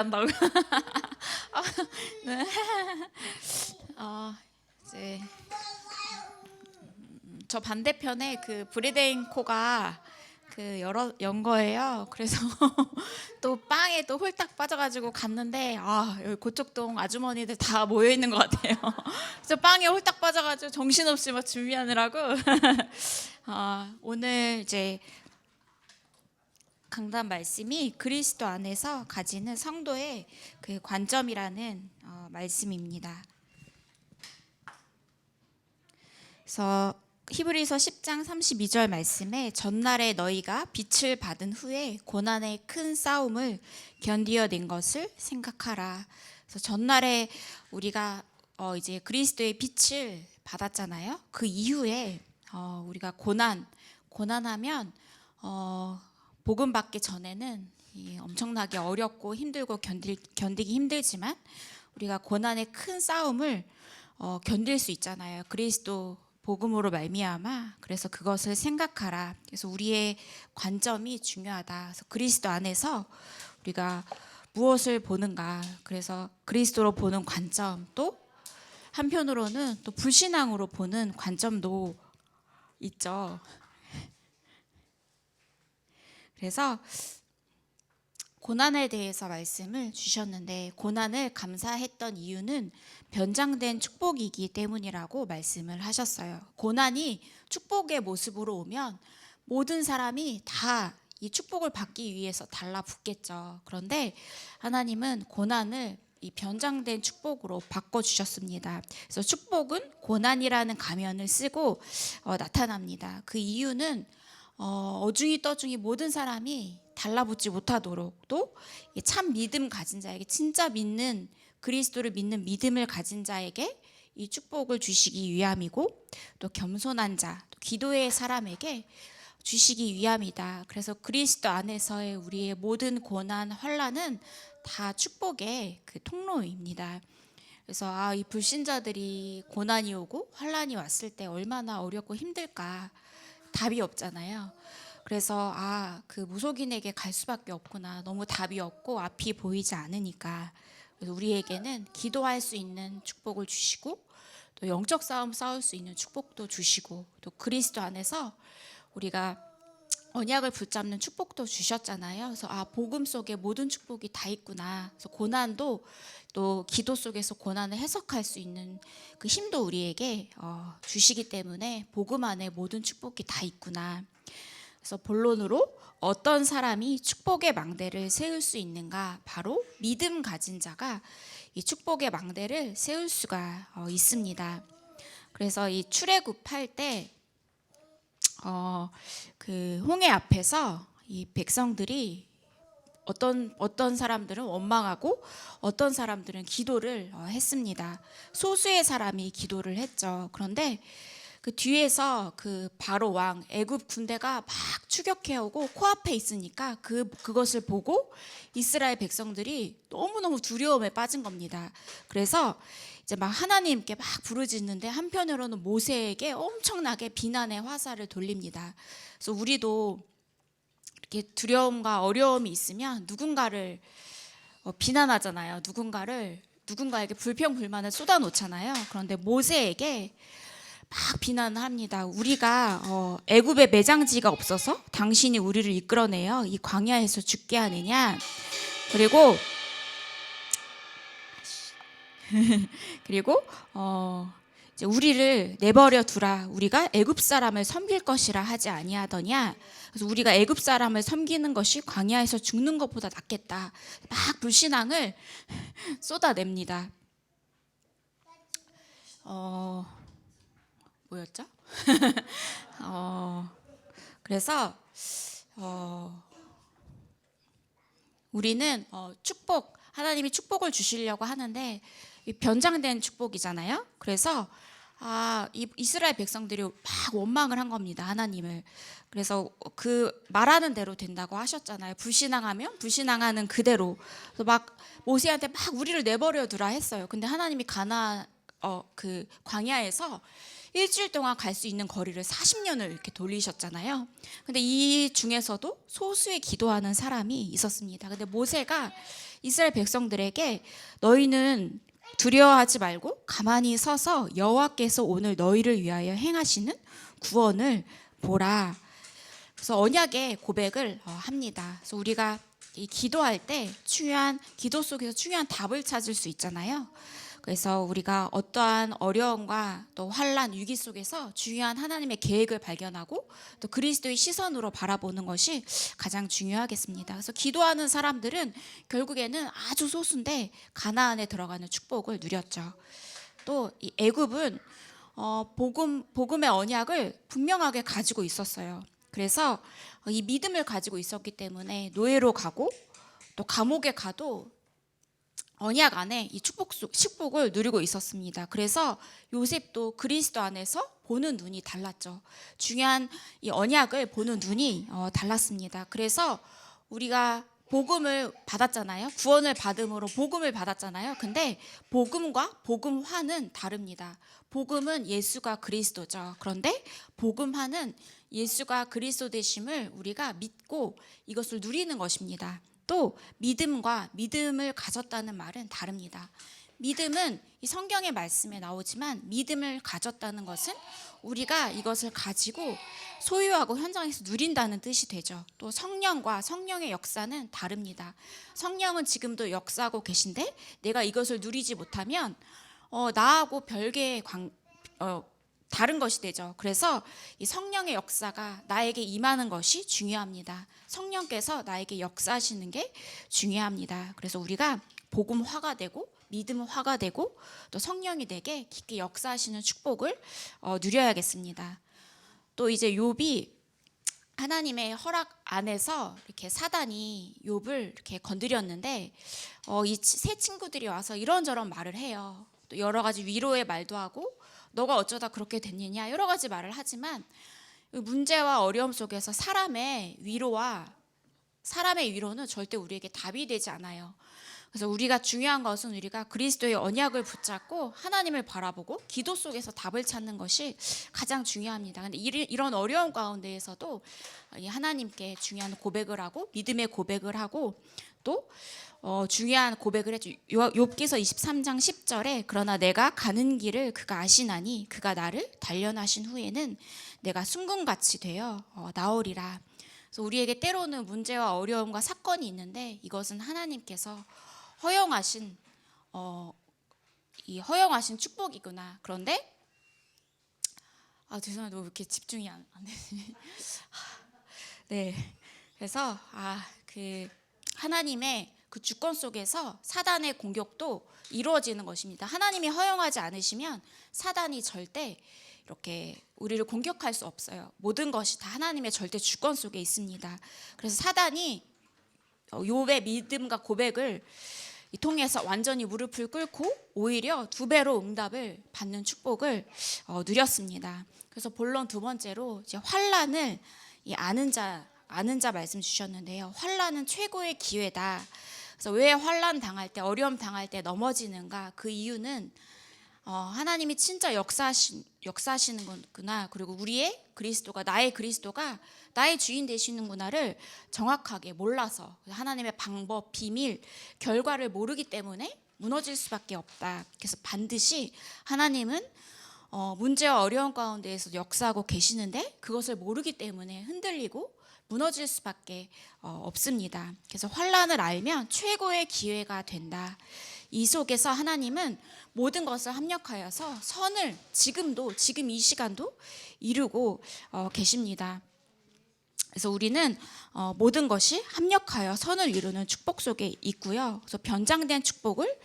한다고. 네. 이제 저 반대편에 그 브리데인 코가 그 여러 연 거예요. 그래서 또 빵에 또 홀딱 빠져가지고 갔는데 여기 고척동 아주머니들 다 모여 있는 것 같아요. 그래서 빵에 홀딱 빠져가지고 정신없이 막 준비하느라고 오늘 이제 강단 말씀이 그리스도 안에서 가지는 성도의 그 관점이라는 말씀입니다. 그래서 히브리서 10장 32절 말씀에 전날에 너희가 빛을 받은 후에 고난의 큰 싸움을 견디어낸 것을 생각하라. 그래서 전날에 우리가 이제 그리스도의 빛을 받았잖아요. 그 이후에 우리가 고난하면 복음 받기 전에는 엄청나게 어렵고 힘들고 견디기 힘들지만 우리가 고난의 큰 싸움을 견딜 수 있잖아요. 그리스도 복음으로 말미암아. 그래서 그것을 생각하라. 그래서 우리의 관점이 중요하다. 그래서 그리스도 안에서 우리가 무엇을 보는가. 그래서 그리스도로 보는 관점, 또 한편으로는 또 불신앙으로 보는 관점도 있죠. 그래서 고난에 대해서 말씀을 주셨는데, 고난을 감사했던 이유는 변장된 축복이기 때문이라고 말씀을 하셨어요. 고난이 축복의 모습으로 오면 모든 사람이 다 이 축복을 받기 위해서 달라붙겠죠. 그런데 하나님은 고난을 이 변장된 축복으로 바꿔주셨습니다. 그래서 축복은 고난이라는 가면을 쓰고 나타납니다. 그 이유는 어중이 떠중이 모든 사람이 달라붙지 못하도록, 또 참 믿음 가진 자에게, 진짜 믿는 그리스도를 믿는 믿음을 가진 자에게 이 축복을 주시기 위함이고, 또 겸손한 자, 또 기도의 사람에게 주시기 위함이다. 그래서 그리스도 안에서의 우리의 모든 고난, 환난은 다 축복의 그 통로입니다. 그래서 이 불신자들이 고난이 오고 환난이 왔을 때 얼마나 어렵고 힘들까, 답이 없잖아요. 그래서 그 무속인에게 갈 수밖에 없구나. 너무 답이 없고 앞이 보이지 않으니까. 그래서 우리에게는 기도할 수 있는 축복을 주시고, 또 영적 싸움 싸울 수 있는 축복도 주시고, 또 그리스도 안에서 우리가 언약을 붙잡는 축복도 주셨잖아요. 그래서 복음 속에 모든 축복이 다 있구나. 그래서 고난도 또 기도 속에서 고난을 해석할 수 있는 그 힘도 우리에게 주시기 때문에 복음 안에 모든 축복이 다 있구나. 그래서 본론으로 어떤 사람이 축복의 망대를 세울 수 있는가? 바로 믿음 가진 자가 이 축복의 망대를 세울 수가 있습니다. 그래서 이 출애굽할 때 그 홍해 앞에서 이 백성들이 어떤 사람들은 원망하고 어떤 사람들은 기도를 했습니다. 소수의 사람이 기도를 했죠. 그런데 그 뒤에서 그 바로 왕 애굽 군대가 막 추격해 오고 코앞에 있으니까 그것을 보고 이스라엘 백성들이 너무너무 두려움에 빠진 겁니다. 그래서 이제 막 하나님께 막 부르짖는데, 한편으로는 모세에게 엄청나게 비난의 화살을 돌립니다. 그래서 우리도 이렇게 두려움과 어려움이 있으면 누군가를 비난하잖아요. 누군가에게 불평불만을 쏟아놓잖아요. 그런데 모세에게 막 비난을 합니다. 우리가 애굽에 매장지가 없어서 당신이 우리를 이끌어내어 이 광야에서 죽게 하느냐. 그리고 이제 우리를 내버려 두라. 우리가 애굽 사람을 섬길 것이라 하지 아니하더냐. 그래서 우리가 애굽 사람을 섬기는 것이 광야에서 죽는 것보다 낫겠다. 막 불신앙을 쏟아냅니다. 뭐였죠? 그래서 우리는 하나님이 축복을 주시려고 하는데 변장된 축복이잖아요. 그래서 이스라엘 백성들이 막 원망을 한 겁니다, 하나님을. 그래서 그 말하는 대로 된다고 하셨잖아요. 불신앙하면 불신앙하는 그대로. 그래서 막 모세한테 막 우리를 내버려 두라 했어요. 근데 하나님이 그 광야에서 일주일 동안 갈 수 있는 거리를 40년을 이렇게 돌리셨잖아요. 근데 이 중에서도 소수의 기도하는 사람이 있었습니다. 근데 모세가 이스라엘 백성들에게 너희는 두려워하지 말고 가만히 서서 여호와께서 오늘 너희를 위하여 행하시는 구원을 보라. 그래서 언약의 고백을 합니다. 그래서 우리가 이 기도할 때 기도 속에서 중요한 답을 찾을 수 있잖아요. 그래서 우리가 어떠한 어려움과 또 환난, 위기 속에서 중요한 하나님의 계획을 발견하고 또 그리스도의 시선으로 바라보는 것이 가장 중요하겠습니다. 그래서 기도하는 사람들은 결국에는 아주 소수인데 가나안에 들어가는 축복을 누렸죠. 또 이 애굽은 복음의 언약을 분명하게 가지고 있었어요. 그래서 이 믿음을 가지고 있었기 때문에 노예로 가고 또 감옥에 가도 언약 안에 이 축복을 누리고 있었습니다. 그래서 요셉도 그리스도 안에서 보는 눈이 달랐죠. 중요한 이 언약을 보는 눈이 달랐습니다. 그래서 우리가 복음을 받았잖아요. 구원을 받음으로 복음을 받았잖아요. 근데 복음과 복음화는 다릅니다. 복음은 예수가 그리스도죠. 그런데 복음화는 예수가 그리스도 되심을 우리가 믿고 이것을 누리는 것입니다. 또 믿음을 가졌다는 말은 다릅니다. 믿음은 이 성경의 말씀에 나오지만 믿음을 가졌다는 것은 우리가 이것을 가지고 소유하고 현장에서 누린다는 뜻이 되죠. 또 성령과 성령의 역사는 다릅니다. 성령은 지금도 역사하고 계신데 내가 이것을 누리지 못하면 나하고 별개의 다른 것이 되죠. 그래서 이 성령의 역사가 나에게 임하는 것이 중요합니다. 성령께서 나에게 역사하시는 게 중요합니다. 그래서 우리가 복음화가 되고 믿음화가 되고 또 성령이 되게 깊게 역사하시는 축복을 누려야겠습니다. 또 이제 욥이 하나님의 허락 안에서 이렇게 사단이 욥을 이렇게 건드렸는데 이 세 친구들이 와서 이런저런 말을 해요. 또 여러 가지 위로의 말도 하고 너가 어쩌다 그렇게 됐느냐 여러 가지 말을 하지만 문제와 어려움 속에서 사람의 위로는 절대 우리에게 답이 되지 않아요. 그래서 우리가 중요한 것은 우리가 그리스도의 언약을 붙잡고 하나님을 바라보고 기도 속에서 답을 찾는 것이 가장 중요합니다. 근데 이런 어려움 가운데에서도 하나님께 중요한 고백을 하고 믿음의 고백을 하고 또 중요한 고백을 했죠. 욥기서 23장 10절에 그러나 내가 가는 길을 그가 아시나니 그가 나를 단련하신 후에는 내가 순금같이 되어 나오리라. 그래서 우리에게 때로는 문제와 어려움과 사건이 있는데 이것은 하나님께서 허용하신 축복이구나. 그런데 죄송해요. 왜 이렇게 집중이 안 되지? 네. 그래서 하나님의 그 주권 속에서 사단의 공격도 이루어지는 것입니다. 하나님이 허용하지 않으시면 사단이 절대 이렇게 우리를 공격할 수 없어요. 모든 것이 다 하나님의 절대 주권 속에 있습니다. 그래서 사단이 욥의 믿음과 고백을 통해서 완전히 무릎을 꿇고 오히려 2배로 응답을 받는 축복을 누렸습니다. 그래서 본론 두 번째로 이제 환난을 아는 자 말씀 주셨는데요. 환난은 최고의 기회다. 그래서 왜 환난 당할 때 어려움 당할 때 넘어지는가? 그 이유는 하나님이 진짜 역사하시는 거구나. 그리고 나의 그리스도가 나의 주인 되시는구나를 정확하게 몰라서 하나님의 방법, 비밀, 결과를 모르기 때문에 무너질 수밖에 없다. 그래서 반드시 하나님은 문제와 어려움 가운데에서 역사하고 계시는데 그것을 모르기 때문에 흔들리고 무너질 수밖에 없습니다. 그래서 환난을 알면 최고의 기회가 된다. 이 속에서 하나님은 모든 것을 합력하여서 선을 지금 이 시간도 이루고 계십니다. 그래서 우리는 모든 것이 합력하여 선을 이루는 축복 속에 있고요. 그래서 변장된 축복을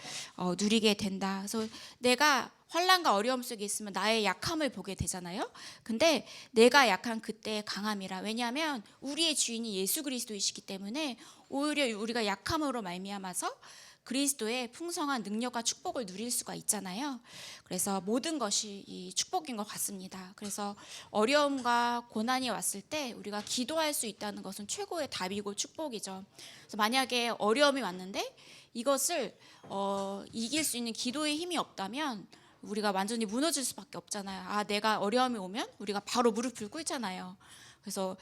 누리게 된다. 그래서 내가 환난과 어려움 속에 있으면 나의 약함을 보게 되잖아요. 근데 내가 약한 그때의 강함이라. 왜냐하면 우리의 주인이 예수 그리스도이시기 때문에 오히려 우리가 약함으로 말미암아서 그리스도의 풍성한 능력과 축복을 누릴 수가 있잖아요. 그래서 모든 것이 이 축복인 것 같습니다. 그래서 어려움과 고난이 왔을 때 우리가 기도할 수 있다는 것은 최고의 답이고 축복이죠. 그래서 만약에 어려움이 왔는데 이것을 이길 수 있는 기도의 힘이 없다면 우리가 완전히 무너질 수밖에 없잖아요. 내가 어려움이 오면 우리가 바로 무릎을 꿇잖아요. 그래서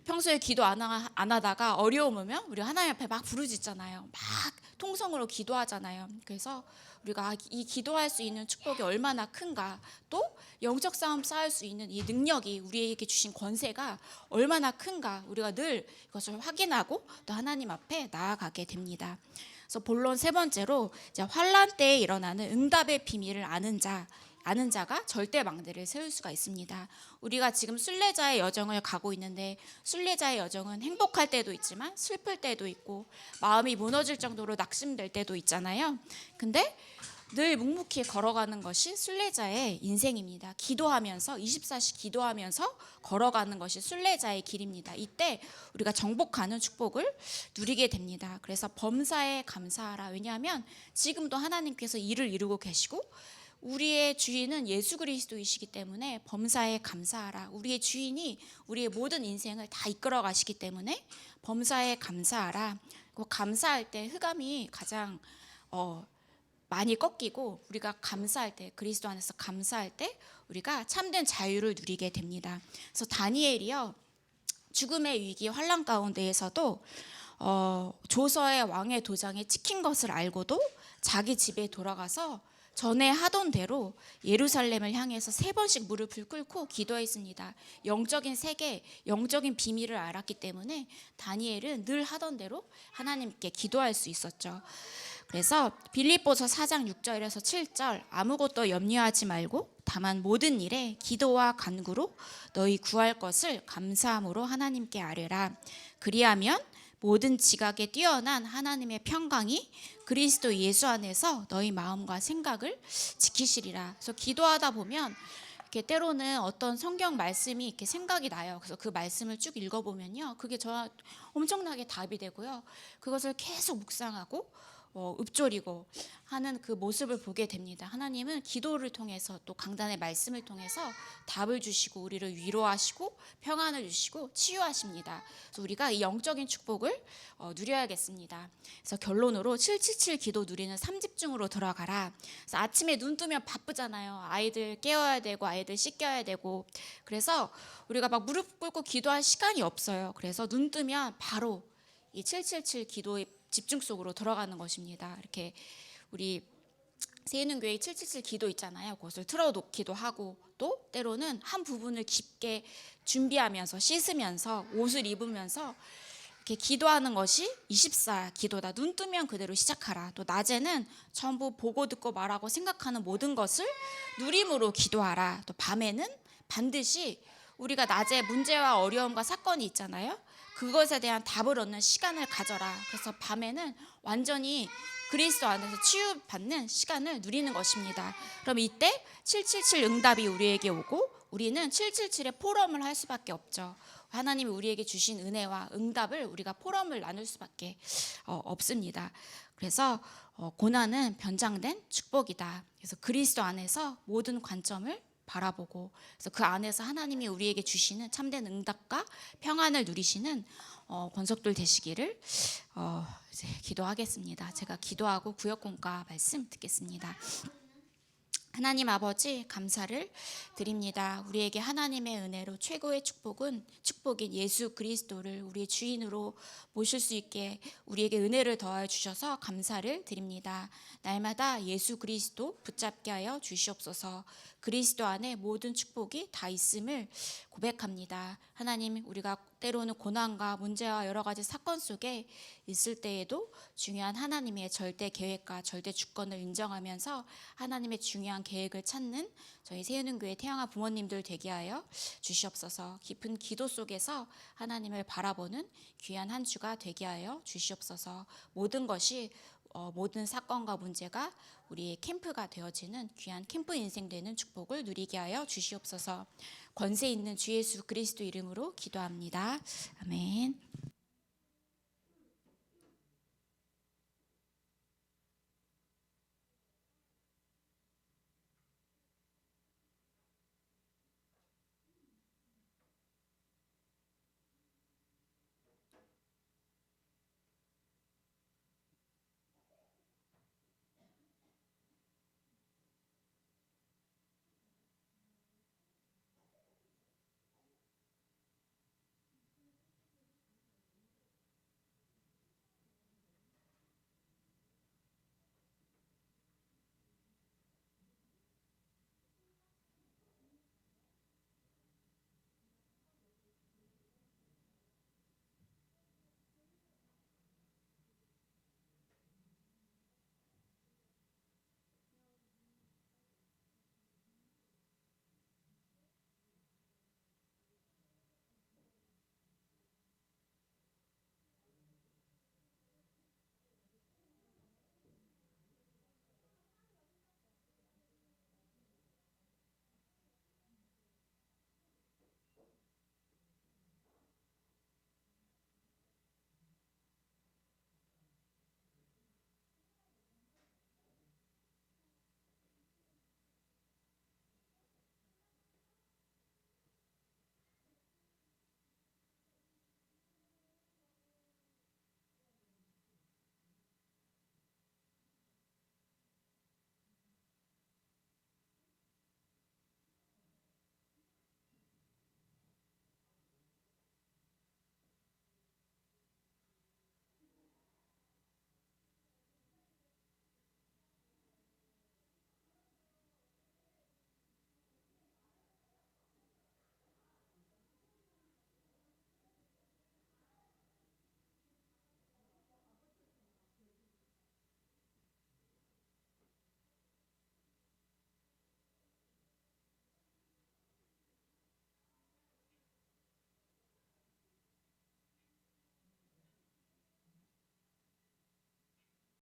평소에 기도 안 하다가 어려움 오면 우리 하나님 앞에 막 부르짖잖아요. 막 통성으로 기도하잖아요. 그래서 우리가 이 기도할 수 있는 축복이 얼마나 큰가, 또 영적 싸움 쌓을 수 있는 이 능력이, 우리에게 주신 권세가 얼마나 큰가, 우리가 늘 이것을 확인하고 또 하나님 앞에 나아가게 됩니다. 그래서 본론 세 번째로, 이제 환난 때에 일어나는 응답의 비밀을 아는 자가 절대 망대를 세울 수가 있습니다. 우리가 지금 순례자의 여정을 가고 있는데, 순례자의 여정은 행복할 때도 있지만 슬플 때도 있고 마음이 무너질 정도로 낙심될 때도 있잖아요. 근데 늘 묵묵히 걸어가는 것이 순례자의 인생입니다. 기도하면서 24시 기도하면서 걸어가는 것이 순례자의 길입니다. 이때 우리가 정복하는 축복을 누리게 됩니다. 그래서 범사에 감사하라. 왜냐하면 지금도 하나님께서 일을 이루고 계시고 우리의 주인은 예수 그리스도이시기 때문에 범사에 감사하라. 우리의 주인이 우리의 모든 인생을 다 이끌어 가시기 때문에 범사에 감사하라. 감사할 때 흑암이 가장 많이 꺾이고, 우리가 감사할 때, 그리스도 안에서 감사할 때 우리가 참된 자유를 누리게 됩니다. 그래서 다니엘이요, 죽음의 위기 환난 가운데에서도 조서의 왕의 도장에 찍힌 것을 알고도 자기 집에 돌아가서 전에 하던 대로 예루살렘을 향해서 3번씩 무릎을 꿇고 기도했습니다. 영적인 세계, 영적인 비밀을 알았기 때문에 다니엘은 늘 하던 대로 하나님께 기도할 수 있었죠. 그래서 빌립보서 4장 6절에서 7절, 아무것도 염려하지 말고 다만 모든 일에 기도와 간구로 너희 구할 것을 감사함으로 하나님께 아뢰라. 그리하면 모든 지각에 뛰어난 하나님의 평강이 그리스도 예수 안에서 너희 마음과 생각을 지키시리라. 그래서 기도하다 보면 이렇게 때로는 어떤 성경 말씀이 이렇게 생각이 나요. 그래서 그 말씀을 쭉 읽어보면요, 그게 저 엄청나게 답이 되고요. 그것을 계속 묵상하고 읊조리고 하는 그 모습을 보게 됩니다. 하나님은 기도를 통해서 또 강단의 말씀을 통해서 답을 주시고 우리를 위로하시고 평안을 주시고 치유하십니다. 그래서 우리가 이 영적인 축복을 누려야겠습니다. 그래서 결론으로 777 기도 누리는 3집중으로 들어가라. 그래서 아침에 눈 뜨면 바쁘잖아요. 아이들 깨워야 되고 아이들 씻겨야 되고, 그래서 우리가 막 무릎 꿇고 기도할 시간이 없어요. 그래서 눈 뜨면 바로 이 777 기도의 집중 속으로 들어가는 것입니다. 이렇게 우리 세인은교회 777 기도 있잖아요. 그것을 틀어놓기도 하고, 또 때로는 한 부분을 깊게 준비하면서 씻으면서 옷을 입으면서 이렇게 기도하는 것이 24 기도다. 눈 뜨면 그대로 시작하라. 또 낮에는 전부 보고 듣고 말하고 생각하는 모든 것을 누림으로 기도하라. 또 밤에는 반드시 우리가 낮에 문제와 어려움과 사건이 있잖아요. 그것에 대한 답을 얻는 시간을 가져라. 그래서 밤에는 완전히 그리스도 안에서 치유받는 시간을 누리는 것입니다. 그럼 이때 777 응답이 우리에게 오고 우리는 777의 포럼을 할 수밖에 없죠. 하나님이 우리에게 주신 은혜와 응답을 우리가 포럼을 나눌 수밖에 없습니다. 그래서 고난은 변장된 축복이다. 그래서 그리스도 안에서 모든 관점을 바라보고, 그래서 그 안에서 하나님이 우리에게 주시는 참된 응답과 평안을 누리시는 권속들 되시기를 이제 기도하겠습니다. 제가 기도하고 구역공과 말씀 듣겠습니다. 하나님 아버지, 감사를 드립니다. 우리에게 하나님의 은혜로 최고의 축복인 예수 그리스도를 우리의 주인으로 모실 수 있게 우리에게 은혜를 더하여 주셔서 감사를 드립니다. 날마다 예수 그리스도 붙잡게 하여 주시옵소서. 그리스도 안에 모든 축복이 다 있음을 고백합니다. 하나님, 우리가 때로는 고난과 문제와 여러 가지 사건 속에 있을 때에도 중요한 하나님의 절대 계획과 절대 주권을 인정하면서 하나님의 중요한 계획을 찾는 저희 세우는교회 태영아 부모님들 되게 하여 주시옵소서. 깊은 기도 속에서 하나님을 바라보는 귀한 한 주가 되게 하여 주시옵소서. 모든 사건과 문제가 우리의 캠프가 되어지는 귀한 캠프 인생 되는 축복을 누리게 하여 주시옵소서. 권세 있는 주 예수 그리스도 이름으로 기도합니다. 아멘.